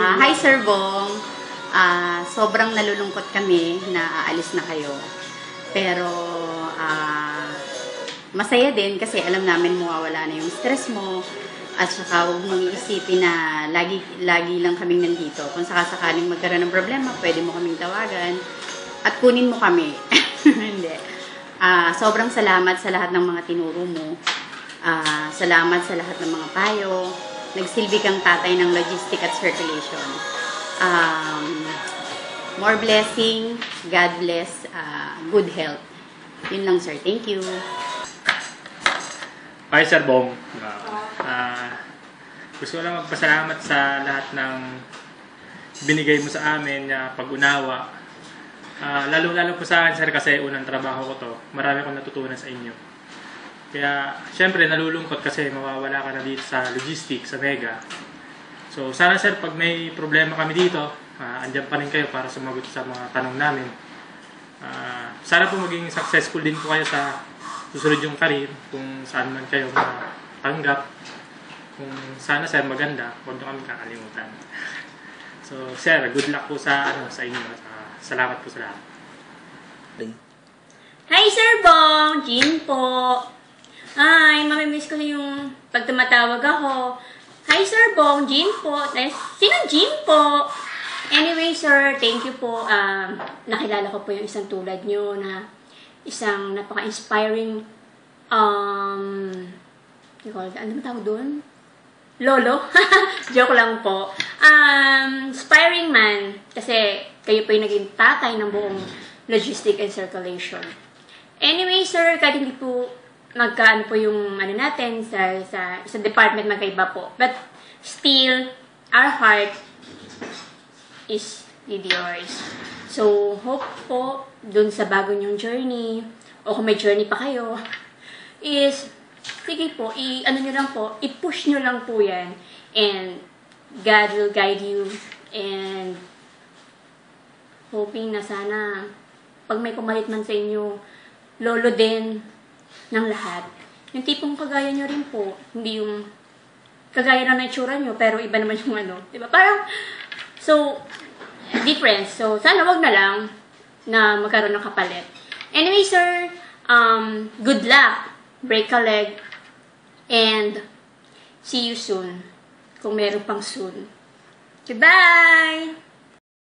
Hi Sir Bong. Sobrang nalulungkot kami na aalis na kayo. Pero masaya din kasi alam namin mawawala na yung stress mo. At saka huwag mong iisipin na lagi lang kaming nandito. Kung sakasakaling magkaroon ng problema, pwede mo kaming tawagan. At kunin mo kami. Hindi. Sobrang salamat sa lahat ng mga tinuro mo. Salamat sa lahat ng mga payo. Nagsilbi kang tatay ng logistic at circulation. More blessing, God bless, good health. Yun lang sir, thank you. Hi Sir Bong. Gusto ko lang magpasalamat sa lahat ng binigay mo sa amin na pag-unawa. Lalo-lalo po sa akin sir kasi unang trabaho ko to. Marami akong natutunan sa inyo. Kaya syempre nalulungkot kasi mawawala ka na dito sa logistics, sa Mega. So sana sir pag may problema kami dito, andyan pa rin kayo para sumagot sa mga tanong namin. Sana po maging successful din po kayo sa susunod yung career, kung saan man kayo matanggap. Kung sana sir maganda, huwag nyo kami kakalimutan. So sir, good luck po sa inyo at salamat po sa lahat. Hi Sir Bong! Jean po! Hi, mamimiss ko na yung pag tumatawag ako. Hi Sir Bong! Jean po! Sino Jean po? Anyway sir, thank you po. Nakilala ko po yung isang tulad nyo na isang napaka-inspiring ano ba tawag doon? Lolo? Joke lang po. Inspiring man. Kasi kayo po yung naging tatay ng buong logistic and circulation. Anyway, sir, kahit hindi po magkaan po yung natin sa department magkaiba po. But still, our heart is with yours. So, hope po dun sa bago nyong journey, o kung may journey pa kayo, is, sige po, i-push nyo lang po yan. And God will guide you. And hoping na sana, pag may pumalit man sa inyo, lolo din ng lahat. Yung tipong kagaya nyo rin po, hindi yung kagaya na itsura nyo, pero iba naman yung diba? Parang, so, difference. So, sana wag na lang na magkaroon ng kapalit. Anyway, sir, good luck. Break a leg. And see you soon. Kung meron pang soon. Goodbye!